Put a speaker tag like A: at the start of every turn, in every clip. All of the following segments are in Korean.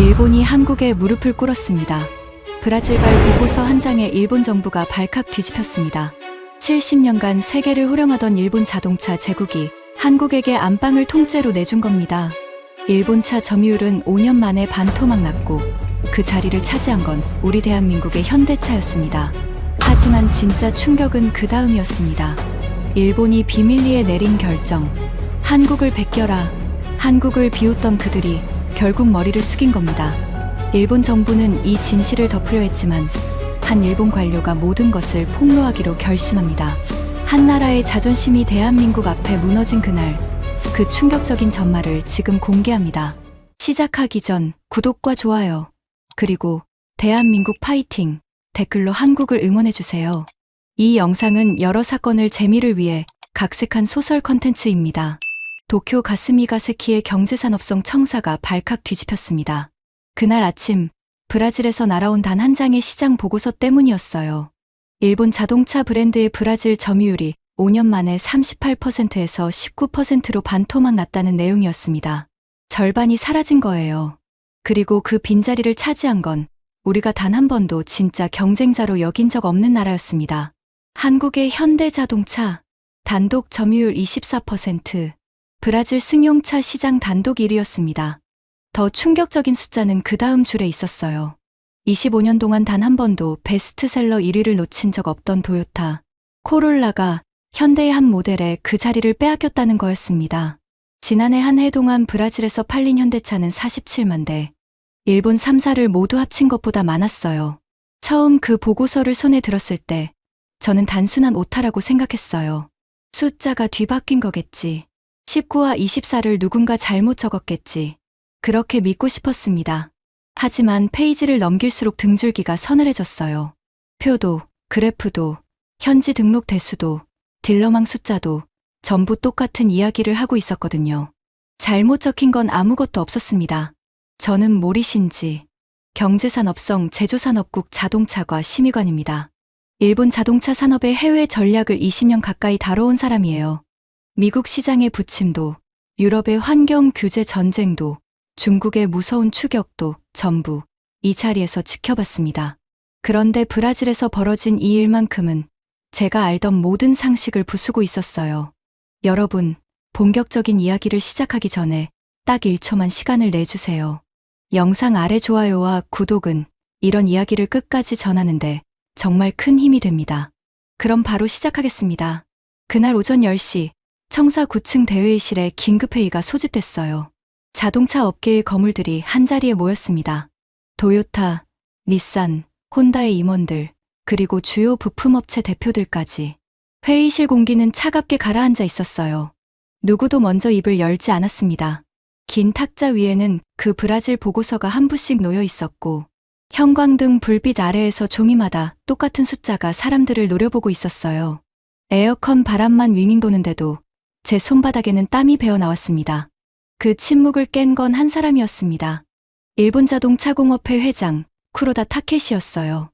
A: 일본이 한국에 무릎을 꿇었습니다. 브라질발 보고서 한 장에 일본 정부가 발칵 뒤집혔습니다. 70년간 세계를 호령하던 일본 자동차 제국이 한국에게 안방을 통째로 내준 겁니다. 일본차 점유율은 5년 만에 반토막 났고 그 자리를 차지한 건 우리 대한민국의 현대차였습니다. 하지만 진짜 충격은 그 다음이었습니다. 일본이 비밀리에 내린 결정. 한국을 베껴라. 한국을 비웃던 그들이 결국 머리를 숙인 겁니다. 일본 정부는 이 진실을 덮으려 했지만 한 일본 관료가 모든 것을 폭로하기로 결심합니다. 한 나라의 자존심이 대한민국 앞에 무너진 그날, 그 충격적인 전말을 지금 공개합니다. 시작하기 전 구독과 좋아요, 그리고 대한민국 파이팅 댓글로 한국을 응원해주세요. 이 영상은 여러 사건을 재미를 위해 각색한 소설 컨텐츠입니다. 도쿄 가스미가세키의 경제산업성 청사가 발칵 뒤집혔습니다. 그날 아침 브라질에서 날아온 단 한 장의 시장 보고서 때문이었어요. 일본 자동차 브랜드의 브라질 점유율이 5년 만에 38%에서 19%로 반토막 났다는 내용이었습니다. 절반이 사라진 거예요. 그리고 그 빈자리를 차지한 건 우리가 단 한 번도 진짜 경쟁자로 여긴 적 없는 나라였습니다. 한국의 현대자동차 단독 점유율 24%, 브라질 승용차 시장 단독 1위였습니다. 더 충격적인 숫자는 그 다음 줄에 있었어요. 25년 동안 단 한 번도 베스트셀러 1위를 놓친 적 없던 도요타, 코롤라가 현대의 한 모델에 그 자리를 빼앗겼다는 거였습니다. 지난해 한 해 동안 브라질에서 팔린 현대차는 47만 대, 일본 3사를 모두 합친 것보다 많았어요. 처음 그 보고서를 손에 들었을 때 저는 단순한 오타라고 생각했어요. 숫자가 뒤바뀐 거겠지. 19와 24를 누군가 잘못 적었겠지. 그렇게 믿고 싶었습니다. 하지만 페이지를 넘길수록 등줄기가 서늘해졌어요. 표도, 그래프도, 현지 등록 대수도, 딜러망 숫자도 전부 똑같은 이야기를 하고 있었거든요. 잘못 적힌 건 아무것도 없었습니다. 저는 모리신지 경제산업성 제조산업국 자동차과 심의관입니다. 일본 자동차 산업의 해외 전략을 20년 가까이 다뤄온 사람이에요. 미국 시장의 부침도, 유럽의 환경 규제 전쟁도, 중국의 무서운 추격도 전부 이 자리에서 지켜봤습니다. 그런데 브라질에서 벌어진 이 일만큼은 제가 알던 모든 상식을 부수고 있었어요. 여러분, 본격적인 이야기를 시작하기 전에 딱 1초만 시간을 내주세요. 영상 아래 좋아요와 구독은 이런 이야기를 끝까지 전하는데 정말 큰 힘이 됩니다. 그럼 바로 시작하겠습니다. 그날 오전 10시 청사 9층 대회의실에 긴급회의가 소집됐어요. 자동차 업계의 거물들이 한자리에 모였습니다. 도요타, 닛산, 혼다의 임원들, 그리고 주요 부품업체 대표들까지. 회의실 공기는 차갑게 가라앉아 있었어요. 누구도 먼저 입을 열지 않았습니다. 긴 탁자 위에는 그 브라질 보고서가 한 부씩 놓여 있었고 형광등 불빛 아래에서 종이마다 똑같은 숫자가 사람들을 노려보고 있었어요. 에어컨 바람만 윙윙 도는데도 제 손바닥에는 땀이 배어 나왔습니다. 그 침묵을 깬 건 한 사람이었습니다. 일본 자동차공업회 회장 쿠로다 타케시였어요.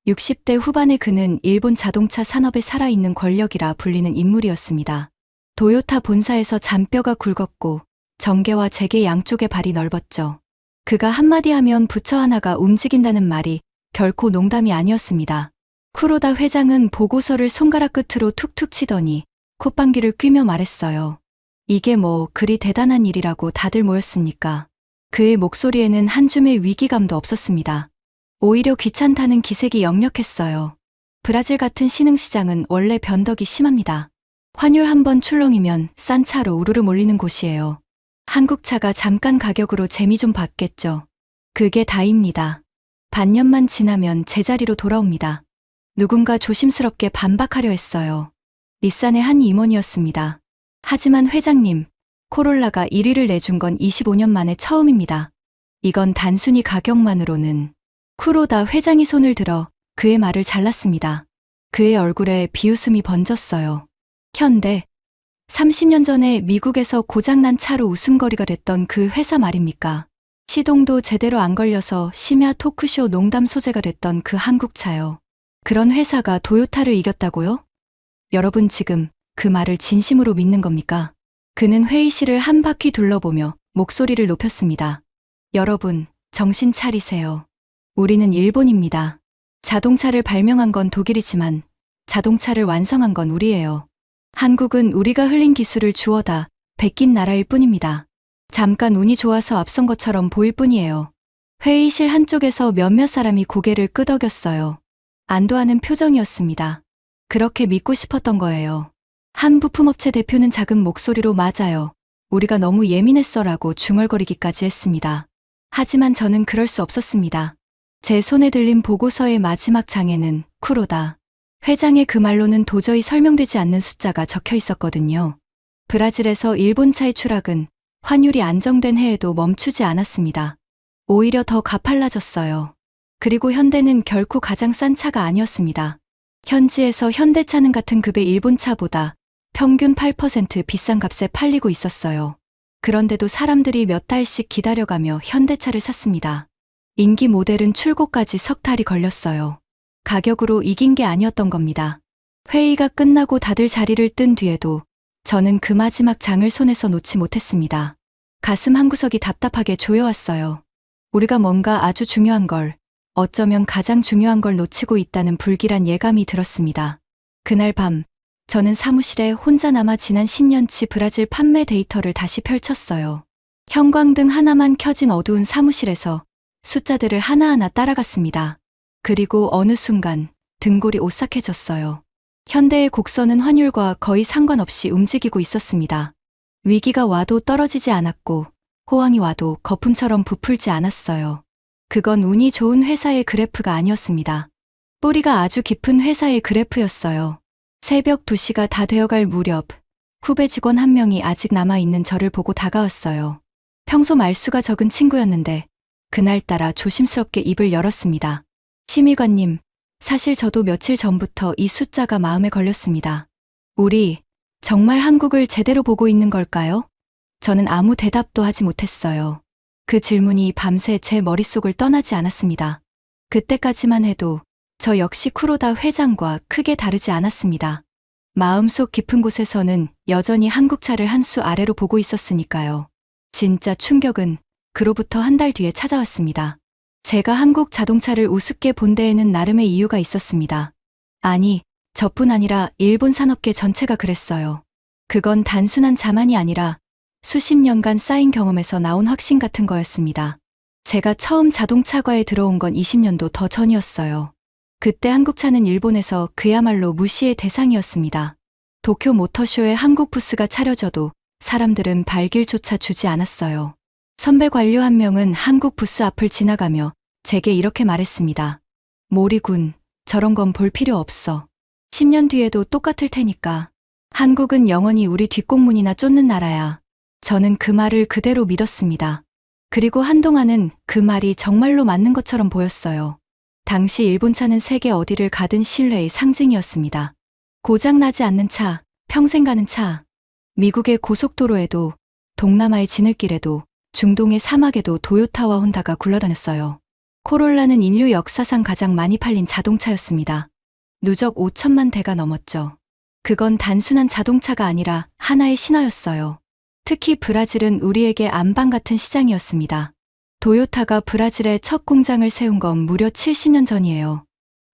A: 60대 후반의 그는 일본 자동차 산업에 살아있는 권력이라 불리는 인물이었습니다. 도요타 본사에서 잔뼈가 굵었고 정계와 재계 양쪽에 발이 넓었죠. 그가 한마디 하면 부처 하나가 움직인다는 말이 결코 농담이 아니었습니다. 쿠로다 회장은 보고서를 손가락 끝으로 툭툭 치더니 콧방귀를 뀌며 말했어요. 이게 뭐 그리 대단한 일이라고 다들 모였습니까? 그의 목소리에는 한 줌의 위기감도 없었습니다. 오히려 귀찮다는 기색이 역력했어요. 브라질 같은 신흥시장은 원래 변덕이 심합니다. 환율 한 번 출렁이면 싼 차로 우르르 몰리는 곳이에요. 한국 차가 잠깐 가격으로 재미 좀 봤겠죠. 그게 다입니다. 반년만 지나면 제자리로 돌아옵니다. 누군가 조심스럽게 반박하려 했어요. 닛산의 한 임원이었습니다. 하지만 회장님, 코롤라가 1위를 내준 건 25년 만에 처음입니다. 이건 단순히 가격만으로는. 쿠로다 회장이 손을 들어 그의 말을 잘랐습니다. 그의 얼굴에 비웃음이 번졌어요. 현대, 30년 전에 미국에서 고장난 차로 웃음거리가 됐던 그 회사 말입니까? 시동도 제대로 안 걸려서 심야 토크쇼 농담 소재가 됐던 그 한국차요. 그런 회사가 도요타를 이겼다고요? 여러분 지금 그 말을 진심으로 믿는 겁니까? 그는 회의실을 한 바퀴 둘러보며 목소리를 높였습니다. 여러분, 정신 차리세요. 우리는 일본입니다. 자동차를 발명한 건 독일이지만 자동차를 완성한 건 우리예요. 한국은 우리가 흘린 기술을 주워다 베낀 나라일 뿐입니다. 잠깐 운이 좋아서 앞선 것처럼 보일 뿐이에요. 회의실 한쪽에서 몇몇 사람이 고개를 끄덕였어요. 안도하는 표정이었습니다. 그렇게 믿고 싶었던 거예요. 한 부품업체 대표는 작은 목소리로 맞아요. 우리가 너무 예민했어라고 중얼거리기까지 했습니다. 하지만 저는 그럴 수 없었습니다. 제 손에 들린 보고서의 마지막 장에는 쿠로다 회장의 그 말로는 도저히 설명되지 않는 숫자가 적혀 있었거든요. 브라질에서 일본차의 추락은 환율이 안정된 해에도 멈추지 않았습니다. 오히려 더 가팔라졌어요. 그리고 현대는 결코 가장 싼 차가 아니었습니다. 현지에서 현대차는 같은 급의 일본차보다 평균 8% 비싼 값에 팔리고 있었어요. 그런데도 사람들이 몇 달씩 기다려가며 현대차를 샀습니다. 인기 모델은 출고까지 석 달이 걸렸어요. 가격으로 이긴 게 아니었던 겁니다. 회의가 끝나고 다들 자리를 뜬 뒤에도 저는 그 마지막 장을 손에서 놓지 못했습니다. 가슴 한구석이 답답하게 조여왔어요. 우리가 뭔가 아주 중요한 걸, 어쩌면 가장 중요한 걸 놓치고 있다는 불길한 예감이 들었습니다. 그날 밤, 저는 사무실에 혼자 남아 지난 10년치 브라질 판매 데이터를 다시 펼쳤어요. 형광등 하나만 켜진 어두운 사무실에서 숫자들을 하나하나 따라갔습니다. 그리고 어느 순간 등골이 오싹해졌어요. 현대의 곡선은 환율과 거의 상관없이 움직이고 있었습니다. 위기가 와도 떨어지지 않았고 호황이 와도 거품처럼 부풀지 않았어요. 그건 운이 좋은 회사의 그래프가 아니었습니다. 뿌리가 아주 깊은 회사의 그래프였어요. 새벽 2시가 다 되어갈 무렵 후배 직원 한 명이 아직 남아있는 저를 보고 다가왔어요. 평소 말수가 적은 친구였는데 그날따라 조심스럽게 입을 열었습니다. 심의관님, 사실 저도 며칠 전부터 이 숫자가 마음에 걸렸습니다. 우리 정말 한국을 제대로 보고 있는 걸까요? 저는 아무 대답도 하지 못했어요. 그 질문이 밤새 제 머릿속을 떠나지 않았습니다. 그때까지만 해도 저 역시 쿠로다 회장과 크게 다르지 않았습니다. 마음속 깊은 곳에서는 여전히 한국차를 한 수 아래로 보고 있었으니까요. 진짜 충격은 그로부터 한 달 뒤에 찾아왔습니다. 제가 한국 자동차를 우습게 본 데에는 나름의 이유가 있었습니다. 아니, 저뿐 아니라 일본 산업계 전체가 그랬어요. 그건 단순한 자만이 아니라 수십 년간 쌓인 경험에서 나온 확신 같은 거였습니다. 제가 처음 자동차과에 들어온 건 20년도 더 전이었어요. 그때 한국차는 일본에서 그야말로 무시의 대상이었습니다. 도쿄 모터쇼에 한국 부스가 차려져도 사람들은 발길조차 주지 않았어요. 선배 관료 한 명은 한국 부스 앞을 지나가며 제게 이렇게 말했습니다. 모리군, 저런 건 볼 필요 없어. 10년 뒤에도 똑같을 테니까. 한국은 영원히 우리 뒷공문이나 쫓는 나라야. 저는 그 말을 그대로 믿었습니다. 그리고 한동안은 그 말이 정말로 맞는 것처럼 보였어요. 당시 일본차는 세계 어디를 가든 신뢰의 상징이었습니다. 고장나지 않는 차, 평생 가는 차. 미국의 고속도로에도, 동남아의 지늘길에도, 중동의 사막에도 도요타와 혼다가 굴러다녔어요. 코롤라는 인류 역사상 가장 많이 팔린 자동차였습니다. 누적 5천만 대가 넘었죠. 그건 단순한 자동차가 아니라 하나의 신화였어요. 특히 브라질은 우리에게 안방 같은 시장이었습니다. 도요타가 브라질에 첫 공장을 세운 건 무려 70년 전이에요.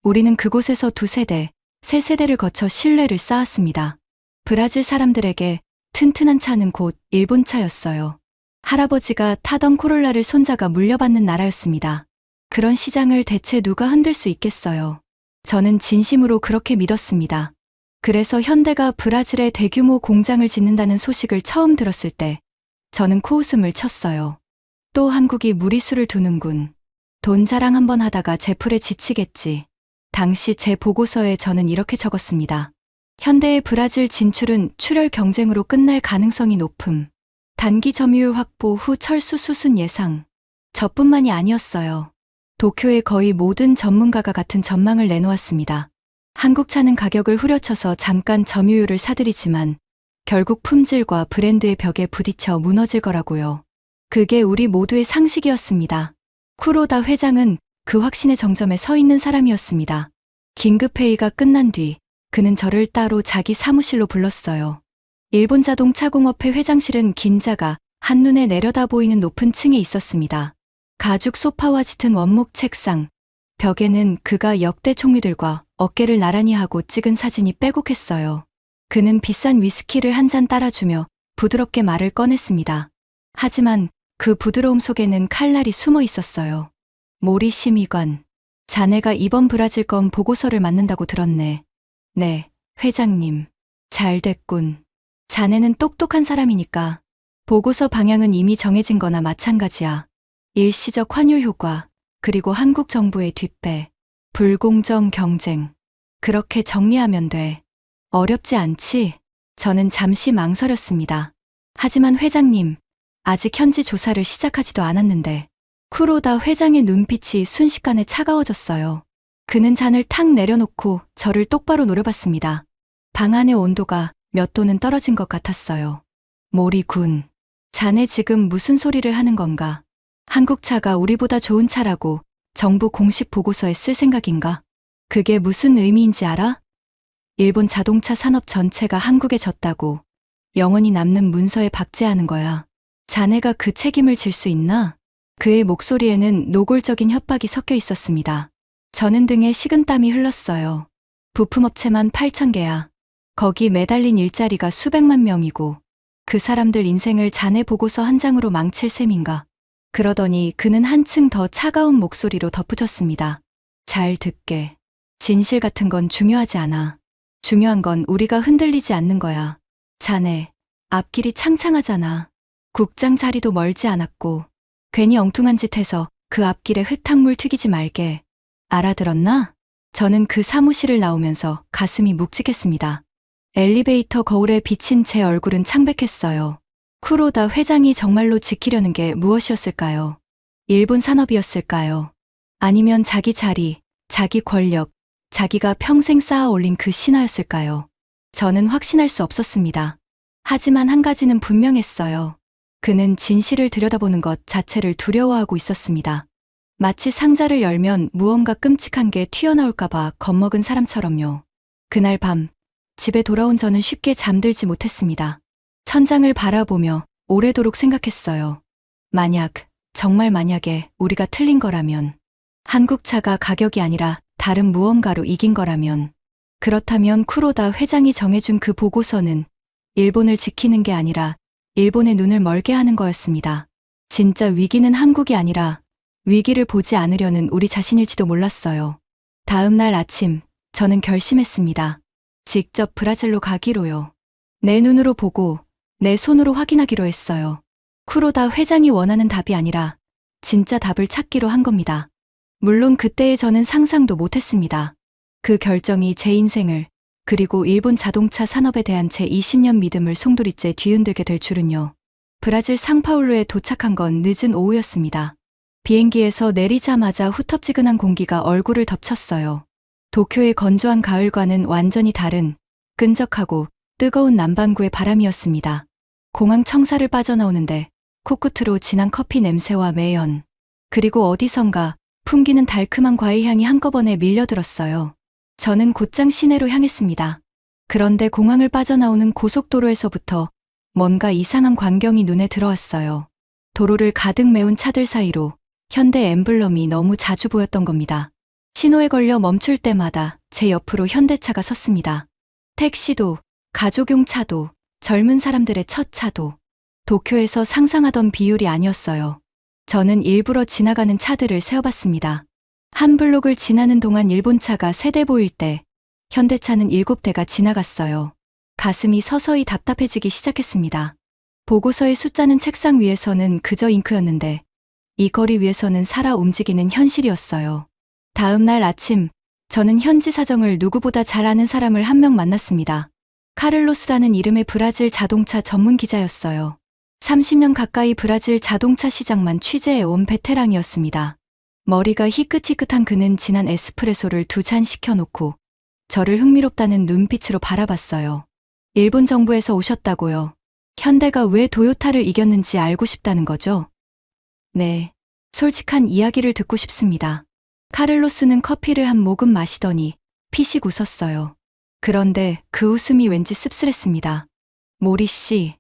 A: 우리는 그곳에서 2세대, 3세대를 거쳐 신뢰를 쌓았습니다. 브라질 사람들에게 튼튼한 차는 곧 일본 차였어요. 할아버지가 타던 코롤라를 손자가 물려받는 나라였습니다. 그런 시장을 대체 누가 흔들 수 있겠어요. 저는 진심으로 그렇게 믿었습니다. 그래서 현대가 브라질에 대규모 공장을 짓는다는 소식을 처음 들었을 때 저는 코웃음을 쳤어요. 또 한국이 무리수를 두는군. 돈 자랑 한번 하다가 제풀에 지치겠지. 당시 제 보고서에 저는 이렇게 적었습니다. 현대의 브라질 진출은 출혈 경쟁으로 끝날 가능성이 높음. 단기 점유율 확보 후 철수 수순 예상. 저뿐만이 아니었어요. 도쿄의 거의 모든 전문가가 같은 전망을 내놓았습니다. 한국차는 가격을 후려쳐서 잠깐 점유율을 사들이지만 결국 품질과 브랜드의 벽에 부딪혀 무너질 거라고요. 그게 우리 모두의 상식이었습니다. 쿠로다 회장은 그 확신의 정점에 서 있는 사람이었습니다. 긴급회의가 끝난 뒤 그는 저를 따로 자기 사무실로 불렀어요. 일본 자동차공업회 회장실은 긴자가 한눈에 내려다 보이는 높은 층에 있었습니다. 가죽 소파와 짙은 원목 책상, 벽에는 그가 역대 총리들과 어깨를 나란히 하고 찍은 사진이 빼곡했어요. 그는 비싼 위스키를 한 잔 따라주며 부드럽게 말을 꺼냈습니다. 하지만 그 부드러움 속에는 칼날이 숨어 있었어요. 모리 심의관, 자네가 이번 브라질건 보고서를 맡는다고 들었네. 네, 회장님. 잘 됐군. 자네는 똑똑한 사람이니까 보고서 방향은 이미 정해진 거나 마찬가지야. 일시적 환율 효과, 그리고 한국 정부의 뒷배, 불공정 경쟁. 그렇게 정리하면 돼. 어렵지 않지? 저는 잠시 망설였습니다. 하지만 회장님, 아직 현지 조사를 시작하지도 않았는데. 쿠로다 회장의 눈빛이 순식간에 차가워졌어요. 그는 잔을 탁 내려놓고 저를 똑바로 노려봤습니다. 방 안의 온도가 몇 도는 떨어진 것 같았어요. 모리 군, 자네 지금 무슨 소리를 하는 건가? 한국 차가 우리보다 좋은 차라고 정부 공식 보고서에 쓸 생각인가? 그게 무슨 의미인지 알아? 일본 자동차 산업 전체가 한국에 졌다고 영원히 남는 문서에 박제하는 거야. 자네가 그 책임을 질 수 있나? 그의 목소리에는 노골적인 협박이 섞여 있었습니다. 저는 등에 식은땀이 흘렀어요. 부품업체만 8,000개야. 거기 매달린 일자리가 수백만 명이고 그 사람들 인생을 자네 보고서 한 장으로 망칠 셈인가. 그러더니 그는 한층 더 차가운 목소리로 덧붙였습니다. 잘 듣게. 진실 같은 건 중요하지 않아. 중요한 건 우리가 흔들리지 않는 거야. 자네, 앞길이 창창하잖아. 국장 자리도 멀지 않았고 괜히 엉뚱한 짓 해서 그 앞길에 흙탕물 튀기지 말게. 알아들었나? 저는 그 사무실을 나오면서 가슴이 묵직했습니다. 엘리베이터 거울에 비친 제 얼굴은 창백했어요. 쿠로다 회장이 정말로 지키려는 게 무엇이었을까요? 일본 산업이었을까요? 아니면 자기 자리, 자기 권력, 자기가 평생 쌓아 올린 그 신화였을까요? 저는 확신할 수 없었습니다. 하지만 한 가지는 분명했어요. 그는 진실을 들여다보는 것 자체를 두려워하고 있었습니다. 마치 상자를 열면 무언가 끔찍한 게 튀어나올까봐 겁먹은 사람처럼요. 그날 밤, 집에 돌아온 저는 쉽게 잠들지 못했습니다. 천장을 바라보며 오래도록 생각했어요. 정말 만약에 우리가 틀린 거라면, 한국차가 가격이 아니라 다른 무언가로 이긴 거라면, 그렇다면 쿠로다 회장이 정해준 그 보고서는 일본을 지키는 게 아니라 일본의 눈을 멀게 하는 거였습니다. 진짜 위기는 한국이 아니라 위기를 보지 않으려는 우리 자신일지도 몰랐어요. 다음 날 아침, 저는 결심했습니다. 직접 브라질로 가기로요. 내 눈으로 보고 내 손으로 확인하기로 했어요. 쿠로다 회장이 원하는 답이 아니라 진짜 답을 찾기로 한 겁니다. 물론 그때의 저는 상상도 못했습니다. 그 결정이 제 인생을, 그리고 일본 자동차 산업에 대한 제 20년 믿음을 송두리째 뒤흔들게 될 줄은요. 브라질 상파울루에 도착한 건 늦은 오후였습니다. 비행기에서 내리자마자 후텁지근한 공기가 얼굴을 덮쳤어요. 도쿄의 건조한 가을과는 완전히 다른 끈적하고 뜨거운 남반구의 바람이었습니다. 공항 청사를 빠져나오는데 코끝으로 진한 커피 냄새와 매연, 그리고 어디선가 풍기는 달큼한 과일 향이 한꺼번에 밀려들었어요. 저는 곧장 시내로 향했습니다. 그런데 공항을 빠져나오는 고속도로에서부터 뭔가 이상한 광경이 눈에 들어왔어요. 도로를 가득 메운 차들 사이로 현대 엠블럼이 너무 자주 보였던 겁니다. 신호에 걸려 멈출 때마다 제 옆으로 현대차가 섰습니다. 택시도, 가족용 차도, 젊은 사람들의 첫 차도, 도쿄에서 상상하던 비율이 아니었어요. 저는 일부러 지나가는 차들을 세어봤습니다. 한 블록을 지나는 동안 일본 차가 3대 보일 때 현대차는 7대가 지나갔어요. 가슴이 서서히 답답해지기 시작했습니다. 보고서의 숫자는 책상 위에서는 그저 잉크였는데 이 거리 위에서는 살아 움직이는 현실이었어요. 다음 날 아침, 저는 현지 사정을 누구보다 잘 아는 사람을 한 명 만났습니다. 카를로스라는 이름의 브라질 자동차 전문 기자였어요. 30년 가까이 브라질 자동차 시장만 취재해온 베테랑이었습니다. 머리가 희끗희끗한 그는 진한 에스프레소를 2잔 시켜놓고 저를 흥미롭다는 눈빛으로 바라봤어요. 일본 정부에서 오셨다고요. 현대가 왜 도요타를 이겼는지 알고 싶다는 거죠? 네, 솔직한 이야기를 듣고 싶습니다. 카를로스는 커피를 한 모금 마시더니 피식 웃었어요. 그런데 그 웃음이 왠지 씁쓸했습니다. 모리 씨,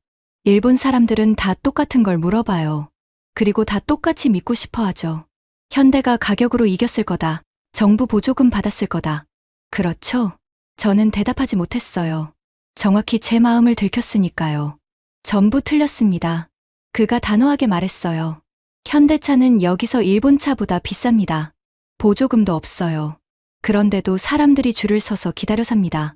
A: 일본 사람들은 다 똑같은 걸 물어봐요. 그리고 다 똑같이 믿고 싶어 하죠. 현대가 가격으로 이겼을 거다. 정부 보조금 받았을 거다. 그렇죠? 저는 대답하지 못했어요. 정확히 제 마음을 들켰으니까요. 전부 틀렸습니다. 그가 단호하게 말했어요. 현대차는 여기서 일본차보다 비쌉니다. 보조금도 없어요. 그런데도 사람들이 줄을 서서 기다려 삽니다.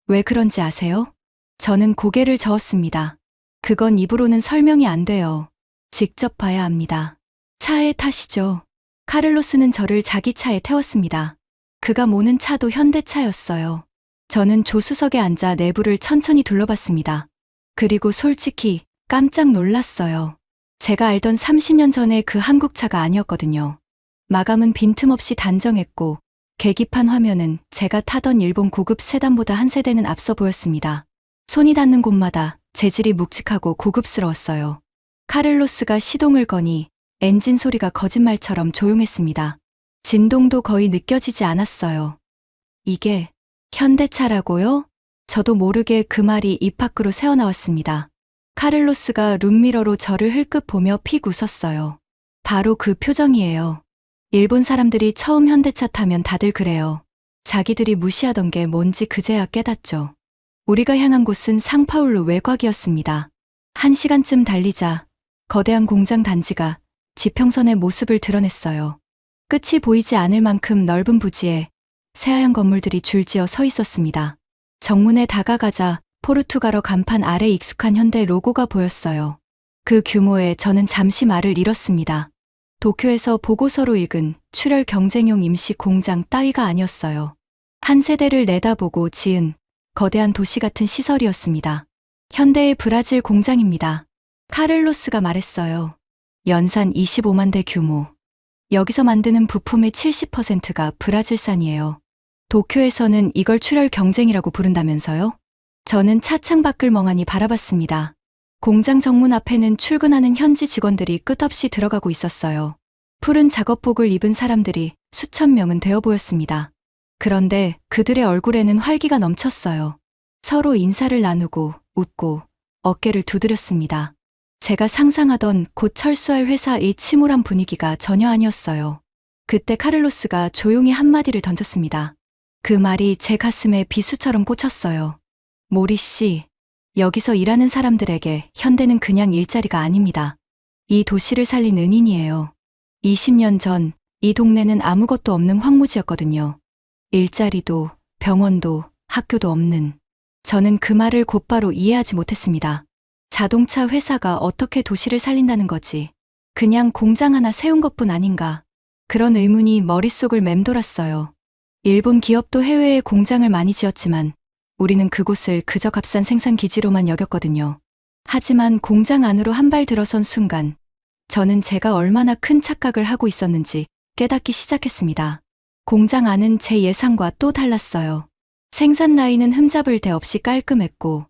A: 왜 그런지 아세요? 저는 고개를 저었습니다. 그건 입으로는 설명이 안 돼요. 직접 봐야 합니다. 차에 타시죠. 카를로스는 저를 자기 차에 태웠습니다. 그가 모는 차도 현대차였어요. 저는 조수석에 앉아 내부를 천천히 둘러봤습니다. 그리고 솔직히 깜짝 놀랐어요. 제가 알던 30년 전의 그 한국차가 아니었거든요. 마감은 빈틈없이 단정했고 계기판 화면은 제가 타던 일본 고급 세단보다 한 세대는 앞서 보였습니다. 손이 닿는 곳마다 재질이 묵직하고 고급스러웠어요. 카를로스가 시동을 거니 엔진 소리가 거짓말처럼 조용했습니다. 진동도 거의 느껴지지 않았어요. 이게 현대차라고요? 저도 모르게 그 말이 입 밖으로 새어나왔습니다. 카를로스가 룸미러로 저를 흘끗 보며 픽 웃었어요. 바로 그 표정이에요. 일본 사람들이 처음 현대차 타면 다들 그래요. 자기들이 무시하던 게 뭔지 그제야 깨닫죠. 우리가 향한 곳은 상파울루 외곽이었습니다. 1시간쯤 달리자 거대한 공장 단지가 지평선의 모습을 드러냈어요. 끝이 보이지 않을 만큼 넓은 부지에 새하얀 건물들이 줄지어 서 있었습니다. 정문에 다가가자 포르투갈어 간판 아래 익숙한 현대 로고가 보였어요. 그 규모에 저는 잠시 말을 잃었습니다. 도쿄에서 보고서로 읽은 출혈 경쟁용 임시 공장 따위가 아니었어요. 한 세대를 내다보고 지은 거대한 도시 같은 시설이었습니다. 현대의 브라질 공장입니다. 카를로스가 말했어요. 연산 25만 대 규모. 여기서 만드는 부품의 70%가 브라질산이에요. 도쿄에서는 이걸 출혈 경쟁이라고 부른다면서요? 저는 차창 밖을 멍하니 바라봤습니다. 공장 정문 앞에는 출근하는 현지 직원들이 끝없이 들어가고 있었어요. 푸른 작업복을 입은 사람들이 수천 명은 되어 보였습니다. 그런데 그들의 얼굴에는 활기가 넘쳤어요. 서로 인사를 나누고 웃고 어깨를 두드렸습니다. 제가 상상하던 곧 철수할 회사의 침울한 분위기가 전혀 아니었어요. 그때 카를로스가 조용히 한마디를 던졌습니다. 그 말이 제 가슴에 비수처럼 꽂혔어요. 모리 씨, 여기서 일하는 사람들에게 현대는 그냥 일자리가 아닙니다. 이 도시를 살린 은인이에요. 20년 전 이 동네는 아무것도 없는 황무지였거든요. 일자리도 병원도 학교도 없는. 저는 그 말을 곧바로 이해하지 못했습니다. 자동차 회사가 어떻게 도시를 살린다는 거지? 그냥 공장 하나 세운 것뿐 아닌가? 그런 의문이 머릿속을 맴돌았어요. 일본 기업도 해외에 공장을 많이 지었지만 우리는 그곳을 그저 값싼 생산 기지로만 여겼거든요. 하지만 공장 안으로 한 발 들어선 순간 저는 제가 얼마나 큰 착각을 하고 있었는지 깨닫기 시작했습니다. 공장 안은 제 예상과 또 달랐어요. 생산 라인은 흠잡을 데 없이 깔끔했고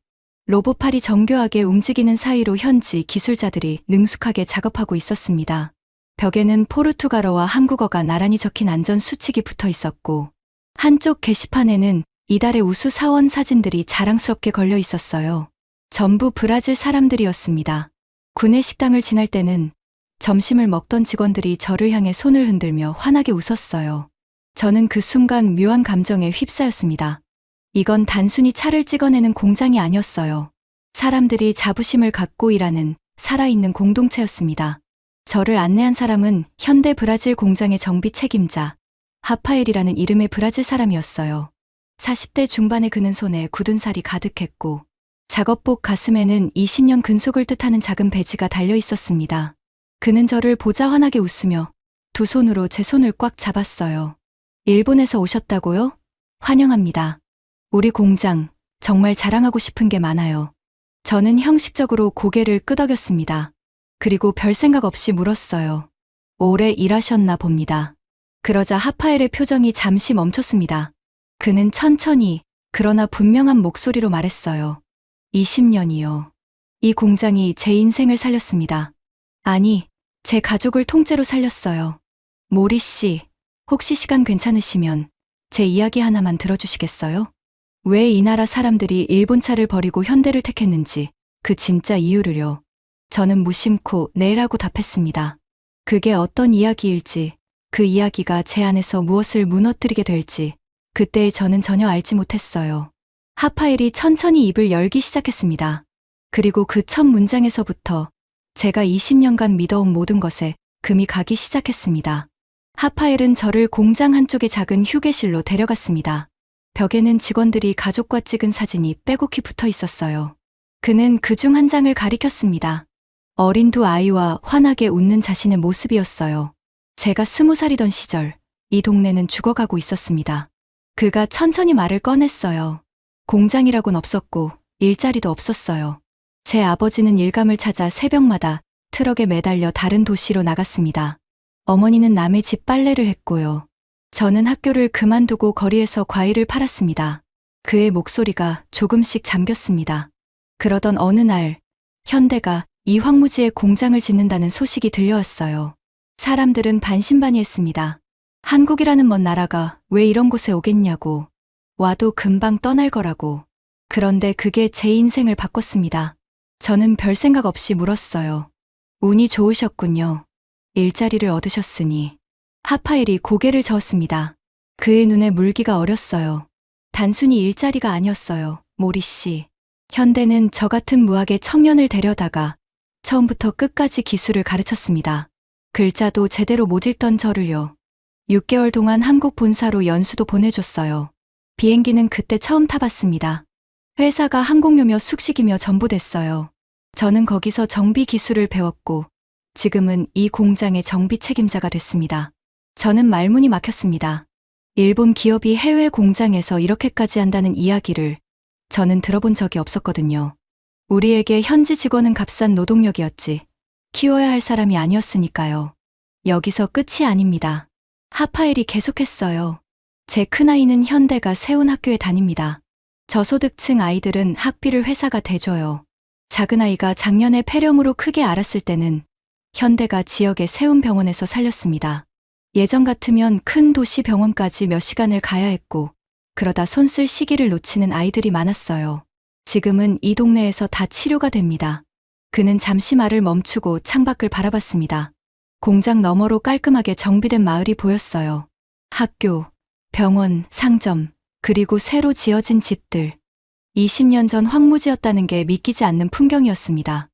A: 로봇팔이 정교하게 움직이는 사이로 현지 기술자들이 능숙하게 작업하고 있었습니다. 벽에는 포르투갈어와 한국어가 나란히 적힌 안전 수칙이 붙어 있었고 한쪽 게시판에는 이달의 우수 사원 사진들이 자랑스럽게 걸려 있었어요. 전부 브라질 사람들이었습니다. 구내 식당을 지날 때는 점심을 먹던 직원들이 저를 향해 손을 흔들며 환하게 웃었어요. 저는 그 순간 묘한 감정에 휩싸였습니다. 이건 단순히 차를 찍어내는 공장이 아니었어요. 사람들이 자부심을 갖고 일하는 살아있는 공동체였습니다. 저를 안내한 사람은 현대 브라질 공장의 정비 책임자 하파엘이라는 이름의 브라질 사람이었어요. 40대 중반의 그는 손에 굳은 살이 가득했고 작업복 가슴에는 20년 근속을 뜻하는 작은 배지가 달려 있었습니다. 그는 저를 보자 환하게 웃으며 두 손으로 제 손을 꽉 잡았어요. 일본에서 오셨다고요? 환영합니다. 우리 공장 정말 자랑하고 싶은 게 많아요. 저는 형식적으로 고개를 끄덕였습니다. 그리고 별 생각 없이 물었어요. 오래 일하셨나 봅니다. 그러자 하파엘의 표정이 잠시 멈췄습니다. 그는 천천히 그러나 분명한 목소리로 말했어요. 20년이요. 이 공장이 제 인생을 살렸습니다. 아니, 제 가족을 통째로 살렸어요. 모리 씨, 혹시 시간 괜찮으시면 제 이야기 하나만 들어주시겠어요? 왜 이 나라 사람들이 일본 차를 버리고 현대를 택했는지 그 진짜 이유를요. 저는 무심코 네라고 답했습니다. 그게 어떤 이야기일지, 그 이야기가 제 안에서 무엇을 무너뜨리게 될지 그때의 저는 전혀 알지 못했어요. 하파엘이 천천히 입을 열기 시작했습니다. 그리고 그 첫 문장에서부터 제가 20년간 믿어온 모든 것에 금이 가기 시작했습니다. 하파엘은 저를 공장 한쪽의 작은 휴게실로 데려갔습니다. 벽에는 직원들이 가족과 찍은 사진이 빼곡히 붙어 있었어요. 그는 그중 한 장을 가리켰습니다. 어린 두 아이와 환하게 웃는 자신의 모습이었어요. 제가 20살이던 시절, 이 동네는 죽어가고 있었습니다. 그가 천천히 말을 꺼냈어요. 공장이라곤 없었고 일자리도 없었어요. 제 아버지는 일감을 찾아 새벽마다 트럭에 매달려 다른 도시로 나갔습니다. 어머니는 남의 집 빨래를 했고요. 저는 학교를 그만두고 거리에서 과일을 팔았습니다. 그의 목소리가 조금씩 잠겼습니다. 그러던 어느 날, 현대가 이 황무지에 공장을 짓는다는 소식이 들려왔어요. 사람들은 반신반의했습니다. 한국이라는 먼 나라가 왜 이런 곳에 오겠냐고, 와도 금방 떠날 거라고. 그런데 그게 제 인생을 바꿨습니다. 저는 별 생각 없이 물었어요. 운이 좋으셨군요. 일자리를 얻으셨으니. 하파엘이 고개를 저었습니다. 그의 눈에 물기가 어렸어요. 단순히 일자리가 아니었어요, 모리 씨. 현대는 저 같은 무학의 청년을 데려다가 처음부터 끝까지 기술을 가르쳤습니다. 글자도 제대로 못 읽던 저를요. 6개월 동안 한국 본사로 연수도 보내줬어요. 비행기는 그때 처음 타봤습니다. 회사가 항공료며 숙식이며 전부 됐어요. 저는 거기서 정비 기술을 배웠고 지금은 이 공장의 정비 책임자가 됐습니다. 저는 말문이 막혔습니다. 일본 기업이 해외 공장에서 이렇게까지 한다는 이야기를 저는 들어본 적이 없었거든요. 우리에게 현지 직원은 값싼 노동력이었지 키워야 할 사람이 아니었으니까요. 여기서 끝이 아닙니다. 하파엘이 계속했어요. 제 큰아이는 현대가 세운 학교에 다닙니다. 저소득층 아이들은 학비를 회사가 대줘요. 작은아이가 작년에 폐렴으로 크게 앓았을 때는 현대가 지역에 세운 병원에서 살렸습니다. 예전 같으면 큰 도시 병원까지 몇 시간을 가야 했고 그러다 손 쓸 시기를 놓치는 아이들이 많았어요. 지금은 이 동네에서 다 치료가 됩니다. 그는 잠시 말을 멈추고 창밖을 바라봤습니다. 공장 너머로 깔끔하게 정비된 마을이 보였어요. 학교, 병원, 상점, 그리고 새로 지어진 집들. 20년 전 황무지였다는 게 믿기지 않는 풍경이었습니다.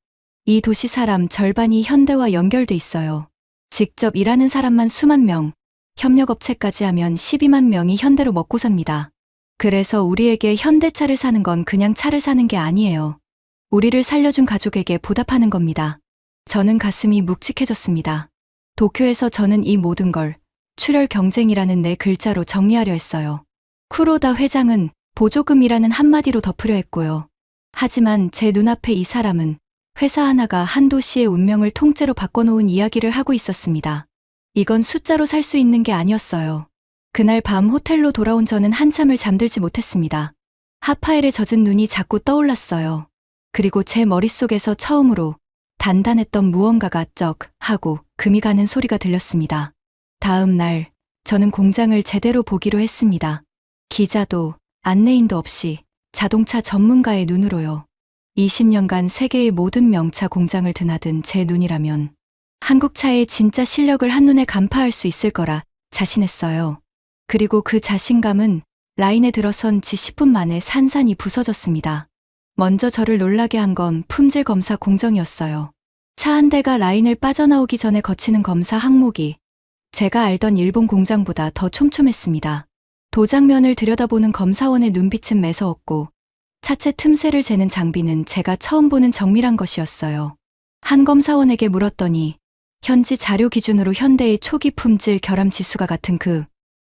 A: 이 도시 사람 절반이 현대와 연결돼 있어요. 직접 일하는 사람만 수만 명, 협력업체까지 하면 12만 명이 현대로 먹고 삽니다. 그래서 우리에게 현대차를 사는 건 그냥 차를 사는 게 아니에요. 우리를 살려준 가족에게 보답하는 겁니다. 저는 가슴이 묵직해졌습니다. 도쿄에서 저는 이 모든 걸 출혈 경쟁이라는 네 글자로 정리하려 했어요. 쿠로다 회장은 보조금이라는 한마디로 덮으려 했고요. 하지만 제 눈앞에 이 사람은 회사 하나가 한 도시의 운명을 통째로 바꿔놓은 이야기를 하고 있었습니다. 이건 숫자로 살 수 있는 게 아니었어요. 그날 밤 호텔로 돌아온 저는 한참을 잠들지 못했습니다. 하파엘에 젖은 눈이 자꾸 떠올랐어요. 그리고 제 머릿속에서 처음으로 단단했던 무언가가 쩍 하고 금이 가는 소리가 들렸습니다. 다음 날 저는 공장을 제대로 보기로 했습니다. 기자도 안내인도 없이 자동차 전문가의 눈으로요. 20년간 세계의 모든 명차 공장을 드나든 제 눈이라면 한국차의 진짜 실력을 한눈에 간파할 수 있을 거라 자신했어요. 그리고 그 자신감은 라인에 들어선 지 10분 만에 산산이 부서졌습니다. 먼저 저를 놀라게 한 건 품질 검사 공정이었어요. 차 한 대가 라인을 빠져나오기 전에 거치는 검사 항목이 제가 알던 일본 공장보다 더 촘촘했습니다. 도장면을 들여다보는 검사원의 눈빛은 매서웠고 차체 틈새를 재는 장비는 제가 처음 보는 정밀한 것이었어요. 한 검사원에게 물었더니 현지 자료 기준으로 현대의 초기 품질 결함 지수가 같은 그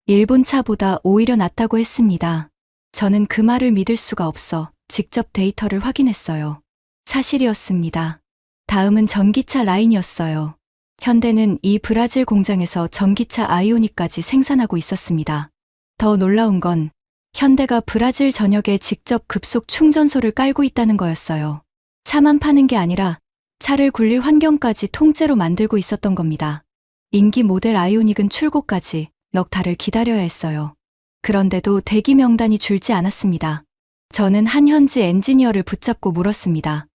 A: 일본 차보다 오히려 낫다고 했습니다. 저는 그 말을 믿을 수가 없어 직접 데이터를 확인했어요. 사실이었습니다. 다음은 전기차 라인이었어요. 현대는 이 브라질 공장에서 전기차 아이오닉까지 생산하고 있었습니다. 더 놀라운 건 현대가 브라질 전역에 직접 급속 충전소를 깔고 있다는 거였어요. 차만 파는 게 아니라 차를 굴릴 환경까지 통째로 만들고 있었던 겁니다. 인기 모델 아이오닉은 출고까지 넉 달을 기다려야 했어요. 그런데도 대기 명단이 줄지 않았습니다. 저는 한 현지 엔지니어를 붙잡고 물었습니다.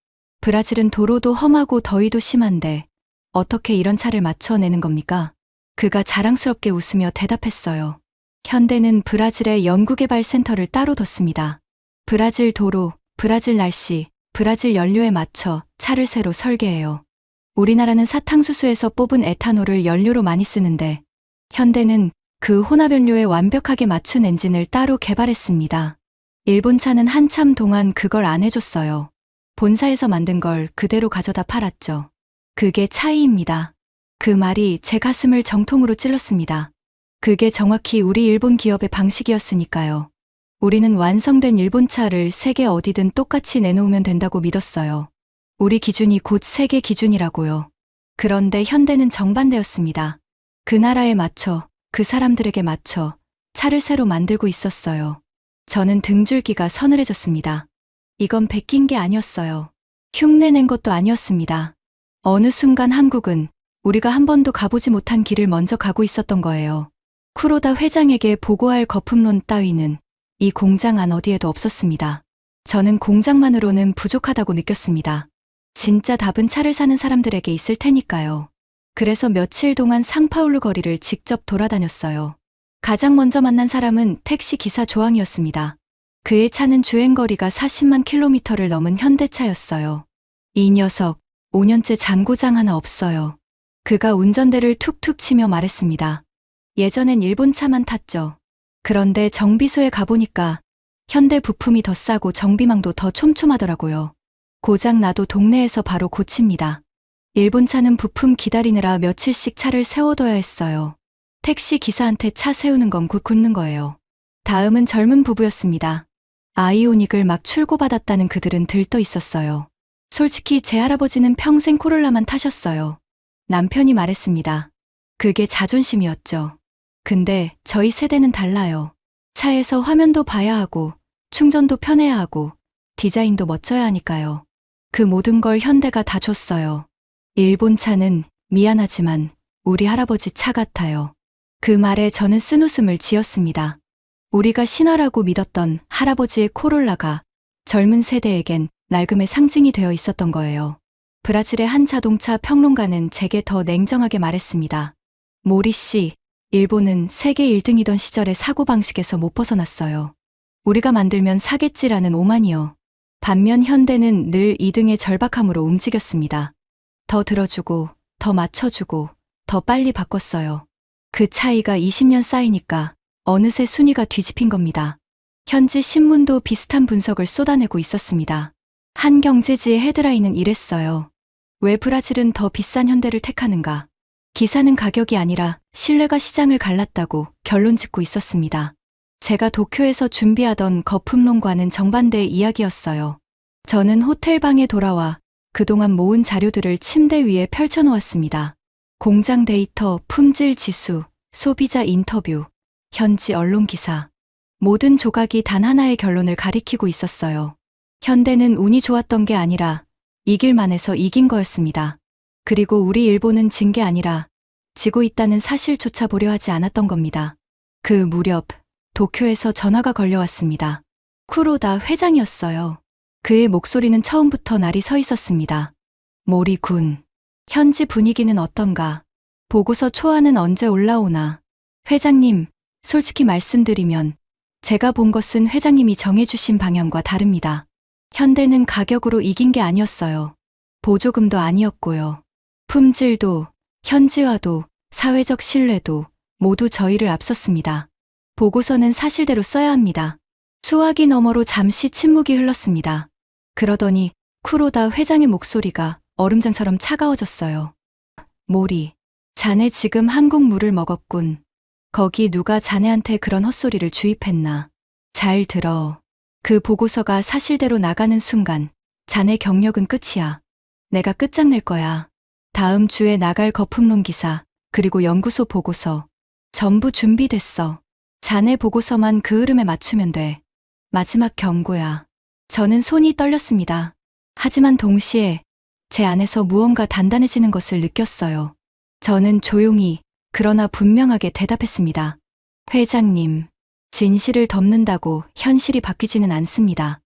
A: 브라질은 도로도 험하고 더위도 심한데 어떻게 이런 차를 맞춰내는 겁니까? 그가 자랑스럽게 웃으며 대답했어요. 현대는 브라질의 연구개발센터를 따로 뒀습니다. 브라질 도로, 브라질 날씨, 브라질 연료에 맞춰 차를 새로 설계해요. 우리나라는 사탕수수에서 뽑은 에탄올을 연료로 많이 쓰는데 현대는 그 혼합연료에 완벽하게 맞춘 엔진을 따로 개발했습니다. 일본 차는 한참 동안 그걸 안 해줬어요. 본사에서 만든 걸 그대로 가져다 팔았죠. 그게 차이입니다. 그 말이 제 가슴을 정통으로 찔렀습니다. 그게 정확히 우리 일본 기업의 방식이었으니까요. 우리는 완성된 일본 차를 세계 어디든 똑같이 내놓으면 된다고 믿었어요. 우리 기준이 곧 세계 기준이라고요. 그런데 현대는 정반대였습니다. 그 나라에 맞춰, 그 사람들에게 맞춰 차를 새로 만들고 있었어요. 저는 등줄기가 서늘해졌습니다. 이건 베낀 게 아니었어요. 흉내낸 것도 아니었습니다. 어느 순간 한국은 우리가 한 번도 가보지 못한 길을 먼저 가고 있었던 거예요. 쿠로다 회장에게 보고할 거품론 따위는 이 공장 안 어디에도 없었습니다. 저는 공장만으로는 부족하다고 느꼈습니다. 진짜 답은 차를 사는 사람들에게 있을 테니까요. 그래서 며칠 동안 상파울루 거리를 직접 돌아다녔어요. 가장 먼저 만난 사람은 택시 기사 조항이었습니다. 그의 차는 주행거리가 40만 킬로미터를 넘은 현대차였어요. 이 녀석 5년째 잔고장 하나 없어요. 그가 운전대를 툭툭 치며 말했습니다. 예전엔 일본 차만 탔죠. 그런데 정비소에 가보니까 현대 부품이 더 싸고 정비망도 더 촘촘하더라고요. 고장 나도 동네에서 바로 고칩니다. 일본 차는 부품 기다리느라 며칠씩 차를 세워둬야 했어요. 택시 기사한테 차 세우는 건 곧 굳는 거예요. 다음은 젊은 부부였습니다. 아이오닉을 막 출고받았다는 그들은 들떠 있었어요. 솔직히 제 할아버지는 평생 코롤라만 타셨어요. 남편이 말했습니다. 그게 자존심이었죠. 근데 저희 세대는 달라요. 차에서 화면도 봐야 하고 충전도 편해야 하고 디자인도 멋져야 하니까요. 그 모든 걸 현대가 다 줬어요. 일본 차는 미안하지만 우리 할아버지 차 같아요. 그 말에 저는 쓴웃음을 지었습니다. 우리가 신화라고 믿었던 할아버지의 코롤라가 젊은 세대에겐 낡음의 상징이 되어 있었던 거예요. 브라질의 한 자동차 평론가는 제게 더 냉정하게 말했습니다. 모리 씨, 일본은 세계 1등이던 시절의 사고방식에서 못 벗어났어요. 우리가 만들면 사겠지라는 오만이요. 반면 현대는 늘 2등의 절박함으로 움직였습니다. 더 들어주고, 더 맞춰주고, 더 빨리 바꿨어요. 그 차이가 20년 쌓이니까 어느새 순위가 뒤집힌 겁니다. 현지 신문도 비슷한 분석을 쏟아내고 있었습니다. 한 경제지의 헤드라인은 이랬어요. 왜 브라질은 더 비싼 현대를 택하는가? 기사는 가격이 아니라 신뢰가 시장을 갈랐다고 결론 짓고 있었습니다. 제가 도쿄에서 준비하던 거품론과는 정반대의 이야기였어요. 저는 호텔방에 돌아와 그동안 모은 자료들을 침대 위에 펼쳐놓았습니다. 공장 데이터, 품질 지수, 소비자 인터뷰, 현지 언론 기사. 모든 조각이 단 하나의 결론을 가리키고 있었어요. 현대는 운이 좋았던 게 아니라 이길만 해서 이긴 거였습니다. 그리고 우리 일본은 진 게 아니라 지고 있다는 사실조차 보려 하지 않았던 겁니다. 그 무렵 도쿄에서 전화가 걸려왔습니다. 쿠로다 회장이었어요. 그의 목소리는 처음부터 날이 서 있었습니다. 모리 군, 현지 분위기는 어떤가? 보고서 초안은 언제 올라오나? 회장님, 솔직히 말씀드리면 제가 본 것은 회장님이 정해주신 방향과 다릅니다. 현대는 가격으로 이긴 게 아니었어요. 보조금도 아니었고요. 품질도, 현지화도, 사회적 신뢰도 모두 저희를 앞섰습니다. 보고서는 사실대로 써야 합니다. 수화기 너머로 잠시 침묵이 흘렀습니다. 그러더니 쿠로다 회장의 목소리가 얼음장처럼 차가워졌어요. 모리, 자네 지금 한국 물을 먹었군. 거기 누가 자네한테 그런 헛소리를 주입했나. 잘 들어. 그 보고서가 사실대로 나가는 순간 자네 경력은 끝이야. 내가 끝장낼 거야. 다음 주에 나갈 거품론 기사, 그리고 연구소 보고서 전부 준비됐어. 자네 보고서만 그 흐름에 맞추면 돼. 마지막 경고야. 저는 손이 떨렸습니다. 하지만 동시에 제 안에서 무언가 단단해지는 것을 느꼈어요. 저는 조용히 그러나 분명하게 대답했습니다. 회장님, 진실을 덮는다고 현실이 바뀌지는 않습니다.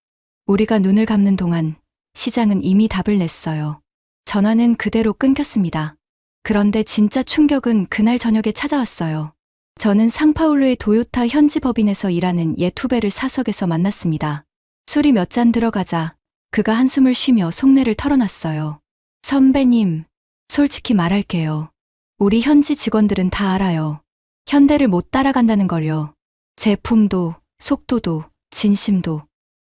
A: 우리가 눈을 감는 동안 시장은 이미 답을 냈어요. 전화는 그대로 끊겼습니다. 그런데 진짜 충격은 그날 저녁에 찾아왔어요. 저는 상파울루의 도요타 현지 법인에서 일하는 옛 후배를 사석에서 만났습니다. 술이 몇 잔 들어가자 그가 한숨을 쉬며 속내를 털어놨어요. 선배님, 솔직히 말할게요. 우리 현지 직원들은 다 알아요. 현대를 못 따라간다는 걸요. 제품도, 속도도, 진심도.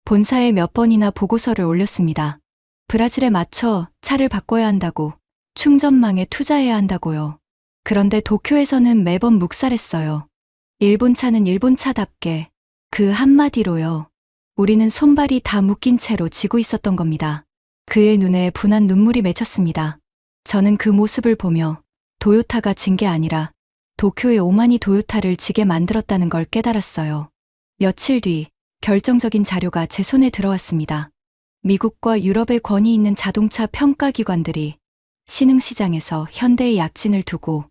A: 본사에 몇 번이나 보고서를 올렸습니다. 브라질에 맞춰 차를 바꿔야 한다고, 충전망에 투자해야 한다고요. 그런데 도쿄에서는 매번 묵살했어요. 일본 차는 일본 차답게, 그 한마디로요. 우리는 손발이 다 묶인 채로 지고 있었던 겁니다. 그의 눈에 분한 눈물이 맺혔습니다. 저는 그 모습을 보며 도요타가 진 게 아니라 도쿄의 오마니 도요타를 지게 만들었다는 걸 깨달았어요. 며칠 뒤 결정적인 자료가 제 손에 들어왔습니다. 미국과 유럽의 권위 있는 자동차 평가기관들이 신흥시장에서 현대의 약진을 두고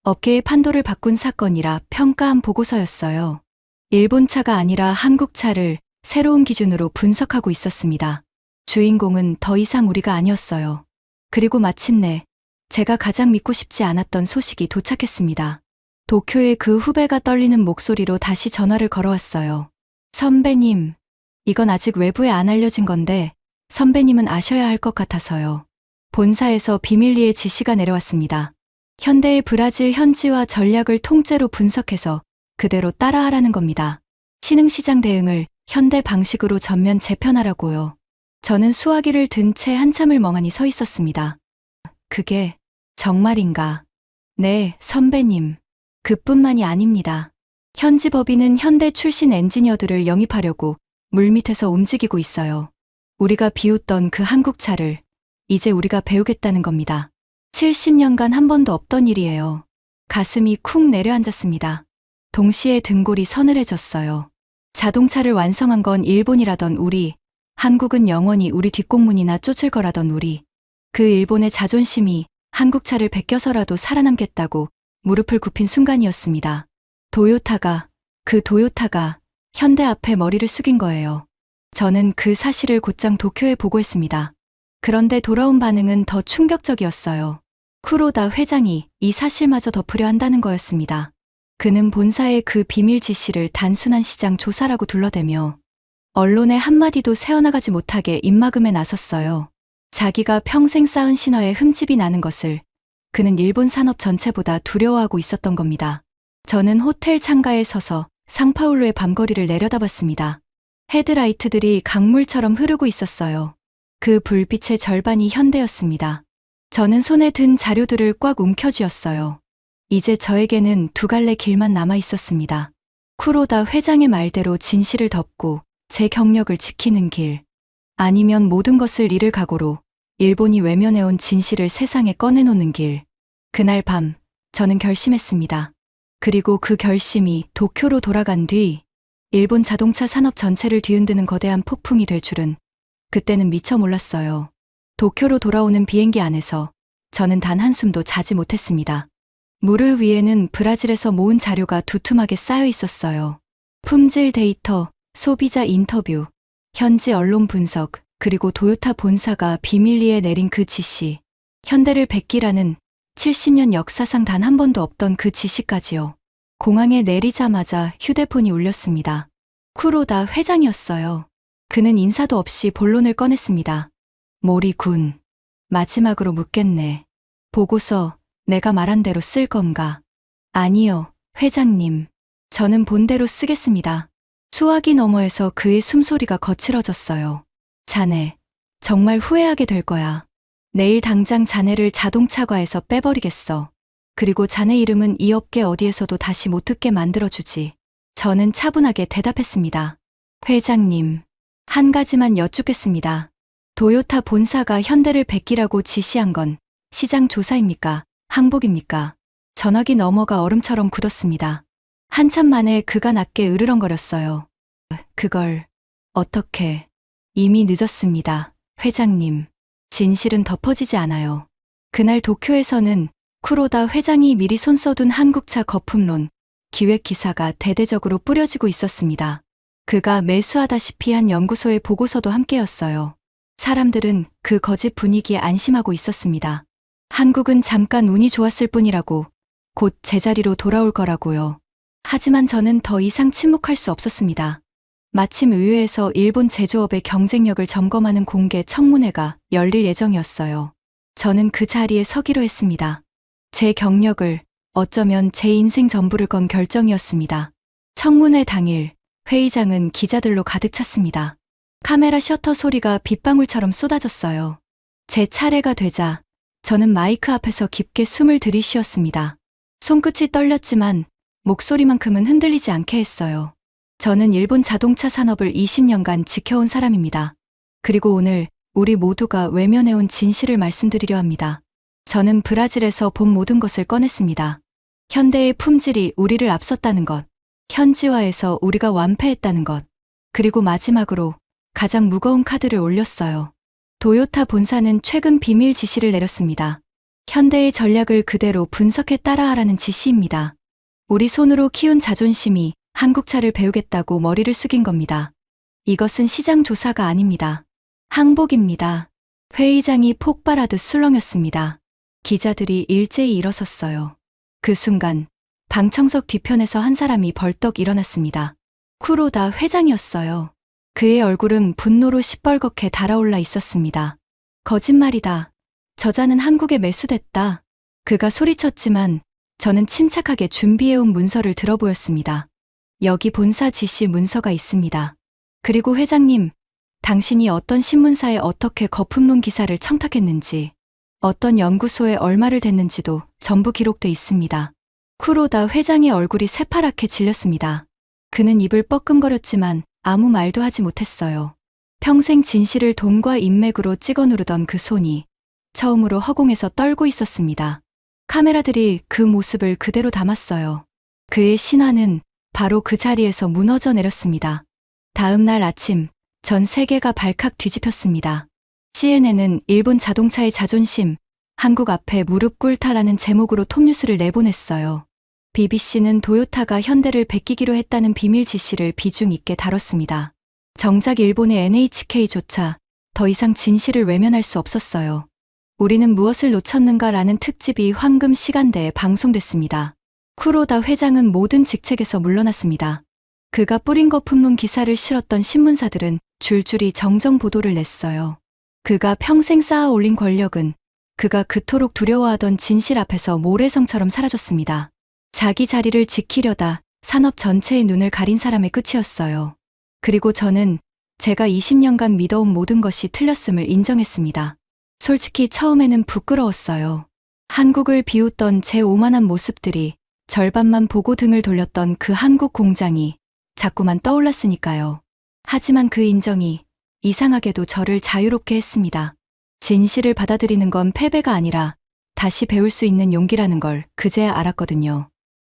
A: 업계의 판도를 바꾼 사건이라 평가한 보고서였어요. 일본 차가 아니라 한국 차를 새로운 기준으로 분석하고 있었습니다. 주인공은 더 이상 우리가 아니었어요. 그리고 마침내 제가 가장 믿고 싶지 않았던 소식이 도착했습니다. 도쿄의 그 후배가 떨리는 목소리로 다시 전화를 걸어왔어요. 선배님, 이건 아직 외부에 안 알려진 건데 선배님은 아셔야 할 것 같아서요. 본사에서 비밀리에 지시가 내려왔습니다. 현대의 브라질 현지화 전략을 통째로 분석해서 그대로 따라하라는 겁니다. 신흥시장 대응을 현대 방식으로 전면 재편하라고요. 저는 수화기를 든 채 한참을 멍하니 서 있었습니다. 그게 정말인가? 네, 선배님. 그뿐만이 아닙니다. 현지 법인은 현대 출신 엔지니어들을 영입하려고 물밑에서 움직이고 있어요. 우리가 비웃던 그 한국차를 이제 우리가 배우겠다는 겁니다. 70년간 한 번도 없던 일이에요. 가슴이 쿵 내려앉았습니다. 동시에 등골이 서늘해졌어요. 자동차를 완성한 건 일본이라던 우리, 한국은 영원히 우리 뒷공문이나 쫓을 거라던 우리. 그 일본의 자존심이 한국차를 베껴서라도 살아남겠다고 무릎을 굽힌 순간이었습니다. 그 도요타가 현대 앞에 머리를 숙인 거예요. 저는 그 사실을 곧장 도쿄에 보고했습니다. 그런데 돌아온 반응은 더 충격적이었어요. 쿠로다 회장이 이 사실마저 덮으려 한다는 거였습니다. 그는 본사의 그 비밀 지시를 단순한 시장 조사라고 둘러대며 언론의 한마디도 새어나가지 못하게 입막음에 나섰어요. 자기가 평생 쌓은 신화에 흠집이 나는 것을 그는 일본 산업 전체보다 두려워하고 있었던 겁니다. 저는 호텔 창가에 서서 상파울루의 밤거리를 내려다봤습니다. 헤드라이트들이 강물처럼 흐르고 있었어요. 그 불빛의 절반이 현대였습니다. 저는 손에 든 자료들을 꽉 움켜쥐었어요. 이제 저에게는 두 갈래 길만 남아 있었습니다. 쿠로다 회장의 말대로 진실을 덮고 제 경력을 지키는 길. 아니면 모든 것을 잃을 각오로 일본이 외면해온 진실을 세상에 꺼내놓는 길. 그날 밤 저는 결심했습니다. 그리고 그 결심이 도쿄로 돌아간 뒤 일본 자동차 산업 전체를 뒤흔드는 거대한 폭풍이 될 줄은 그때는 미처 몰랐어요. 도쿄로 돌아오는 비행기 안에서 저는 단 한숨도 자지 못했습니다. 무릎 위에는 브라질에서 모은 자료가 두툼하게 쌓여 있었어요. 품질 데이터, 소비자 인터뷰, 현지 언론 분석, 그리고 도요타 본사가 비밀리에 내린 그 지시. 현대를 베끼라는 70년 역사상 단 한 번도 없던 그 지시까지요. 공항에 내리자마자 휴대폰이 울렸습니다. 쿠로다 회장이었어요. 그는 인사도 없이 본론을 꺼냈습니다. 모리 군. 마지막으로 묻겠네. 보고서 내가 말한 대로 쓸 건가? 아니요, 회장님. 저는 본대로 쓰겠습니다. 수화기 너머에서 그의 숨소리가 거칠어졌어요. 자네, 정말 후회하게 될 거야. 내일 당장 자네를 자동차과에서 빼버리겠어. 그리고 자네 이름은 이 업계 어디에서도 다시 못 듣게 만들어주지. 저는 차분하게 대답했습니다. 회장님, 한 가지만 여쭙겠습니다. 도요타 본사가 현대를 베끼라고 지시한 건 시장 조사입니까? 항복입니까? 전화기 너머가 얼음처럼 굳었습니다. 한참 만에 그가 낮게 으르렁거렸어요. 그걸 어떻게? 이미 늦었습니다. 회장님. 진실은 덮어지지 않아요. 그날 도쿄에서는 쿠로다 회장이 미리 손써둔 한국차 거품론, 기획 기사가 대대적으로 뿌려지고 있었습니다. 그가 매수하다시피 한 연구소의 보고서도 함께였어요. 사람들은 그 거짓 분위기에 안심하고 있었습니다. 한국은 잠깐 운이 좋았을 뿐이라고, 곧 제자리로 돌아올 거라고요. 하지만 저는 더 이상 침묵할 수 없었습니다. 마침 의회에서 일본 제조업의 경쟁력을 점검하는 공개 청문회가 열릴 예정이었어요. 저는 그 자리에 서기로 했습니다. 제 경력을, 어쩌면 제 인생 전부를 건 결정이었습니다. 청문회 당일, 회의장은 기자들로 가득 찼습니다. 카메라 셔터 소리가 빗방울처럼 쏟아졌어요. 제 차례가 되자 저는 마이크 앞에서 깊게 숨을 들이쉬었습니다. 손끝이 떨렸지만 목소리만큼은 흔들리지 않게 했어요. 저는 일본 자동차 산업을 20년간 지켜온 사람입니다. 그리고 오늘 우리 모두가 외면해온 진실을 말씀드리려 합니다. 저는 브라질에서 본 모든 것을 꺼냈습니다. 현대의 품질이 우리를 앞섰다는 것, 현지화에서 우리가 완패했다는 것, 그리고 마지막으로 가장 무거운 카드를 올렸어요. 도요타 본사는 최근 비밀 지시를 내렸습니다. 현대의 전략을 그대로 분석해 따라하라는 지시입니다. 우리 손으로 키운 자존심이 한국차를 배우겠다고 머리를 숙인 겁니다. 이것은 시장 조사가 아닙니다. 항복입니다. 회의장이 폭발하듯 술렁였습니다. 기자들이 일제히 일어섰어요. 그 순간 방청석 뒤편에서 한 사람이 벌떡 일어났습니다. 쿠로다 회장이었어요. 그의 얼굴은 분노로 시뻘겋게 달아올라 있었습니다. 거짓말이다. 저자는 한국에 매수됐다. 그가 소리쳤지만 저는 침착하게 준비해온 문서를 들어보였습니다. 여기 본사 지시 문서가 있습니다. 그리고 회장님, 당신이 어떤 신문사에 어떻게 거품론 기사를 청탁했는지, 어떤 연구소에 얼마를 댔는지도 전부 기록돼 있습니다. 쿠로다 회장의 얼굴이 새파랗게 질렸습니다. 그는 입을 뻐끔거렸지만 아무 말도 하지 못했어요. 평생 진실을 돈과 인맥으로 찍어 누르던 그 손이 처음으로 허공에서 떨고 있었습니다. 카메라들이 그 모습을 그대로 담았어요. 그의 신화는 바로 그 자리에서 무너져 내렸습니다. 다음 날 아침, 전 세계가 발칵 뒤집혔습니다. CNN은 일본 자동차의 자존심, 한국 앞에 무릎 꿇다라는 제목으로 톱뉴스를 내보냈어요. BBC는 도요타가 현대를 베끼기로 했다는 비밀 지시를 비중 있게 다뤘습니다. 정작 일본의 NHK조차 더 이상 진실을 외면할 수 없었어요. 우리는 무엇을 놓쳤는가라는 특집이 황금 시간대에 방송됐습니다. 쿠로다 회장은 모든 직책에서 물러났습니다. 그가 뿌린 거품론 기사를 실었던 신문사들은 줄줄이 정정 보도를 냈어요. 그가 평생 쌓아 올린 권력은 그가 그토록 두려워하던 진실 앞에서 모래성처럼 사라졌습니다. 자기 자리를 지키려다 산업 전체의 눈을 가린 사람의 끝이었어요. 그리고 저는 제가 20년간 믿어온 모든 것이 틀렸음을 인정했습니다. 솔직히 처음에는 부끄러웠어요. 한국을 비웃던 제 오만한 모습들이, 절반만 보고 등을 돌렸던 그 한국 공장이 자꾸만 떠올랐으니까요. 하지만 그 인정이 이상하게도 저를 자유롭게 했습니다. 진실을 받아들이는 건 패배가 아니라 다시 배울 수 있는 용기라는 걸 그제야 알았거든요.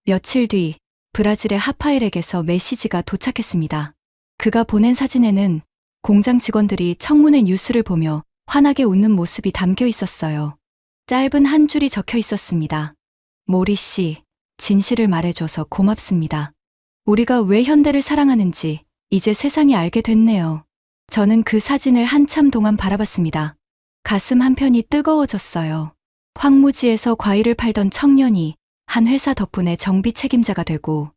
A: 며칠 뒤 브라질의 하파엘에게서 메시지가 도착했습니다. 그가 보낸 사진에는 공장 직원들이 청문회 뉴스를 보며 환하게 웃는 모습이 담겨 있었어요. 짧은 한 줄이 적혀 있었습니다. 모리 씨, 진실을 말해줘서 고맙습니다. 우리가 왜 현대를 사랑하는지 이제 세상이 알게 됐네요. 저는 그 사진을 한참 동안 바라봤습니다. 가슴 한편이 뜨거워졌어요. 황무지에서 과일을 팔던 청년이 한 회사 덕분에 정비 책임자가 되고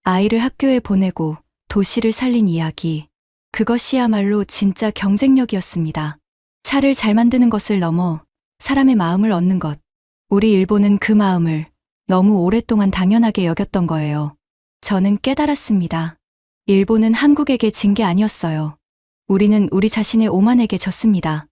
A: 아이를 학교에 보내고 도시를 살린 이야기. 그것이야말로 진짜 경쟁력이었습니다. 차를 잘 만드는 것을 넘어 사람의 마음을 얻는 것. 우리 일본은 그 마음을 너무 오랫동안 당연하게 여겼던 거예요. 저는 깨달았습니다. 일본은 한국에게 진 게 아니었어요. 우리는 우리 자신의 오만에게 졌습니다.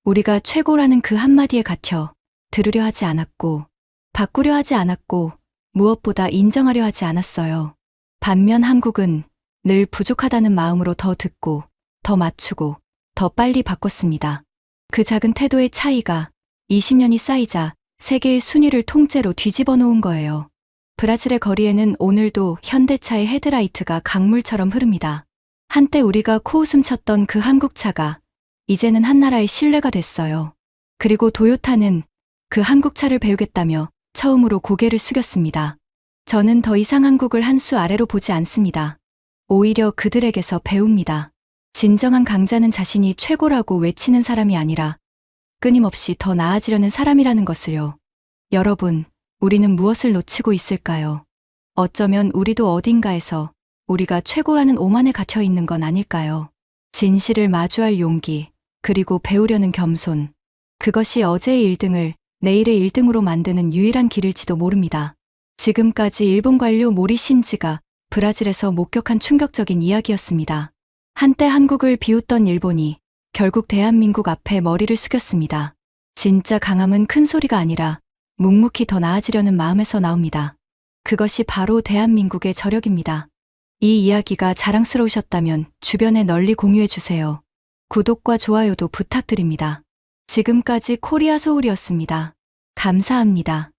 A: 우리가 최고라는 그 한마디에 갇혀 들으려 하지 않았고, 바꾸려 하지 않았고, 무엇보다 인정하려 하지 않았어요. 반면 한국은 늘 부족하다는 마음으로 더 듣고, 더 맞추고, 더 빨리 바꿨습니다. 그 작은 태도의 차이가 20년이 쌓이자 세계의 순위를 통째로 뒤집어 놓은 거예요. 브라질의 거리에는 오늘도 현대차의 헤드라이트가 강물처럼 흐릅니다. 한때 우리가 코웃음 쳤던 그 한국차가 이제는 한나라의 신뢰가 됐어요. 그리고 도요타는 그 한국차를 배우겠다며 처음으로 고개를 숙였습니다. 저는 더 이상 한국을 한 수 아래로 보지 않습니다. 오히려 그들에게서 배웁니다. 진정한 강자는 자신이 최고라고 외치는 사람이 아니라 끊임없이 더 나아지려는 사람이라는 것을요. 여러분, 우리는 무엇을 놓치고 있을까요? 어쩌면 우리도 어딘가에서 우리가 최고라는 오만에 갇혀 있는 건 아닐까요? 진실을 마주할 용기, 그리고 배우려는 겸손. 그것이 어제의 1등을 내일의 1등으로 만드는 유일한 길일지도 모릅니다. 지금까지 일본 관료 모리 신지가 브라질에서 목격한 충격적인 이야기였습니다. 한때 한국을 비웃던 일본이 결국 대한민국 앞에 머리를 숙였습니다. 진짜 강함은 큰 소리가 아니라 묵묵히 더 나아지려는 마음에서 나옵니다. 그것이 바로 대한민국의 저력입니다. 이 이야기가 자랑스러우셨다면 주변에 널리 공유해 주세요. 구독과 좋아요도 부탁드립니다. 지금까지 코리아 소울이었습니다. 감사합니다.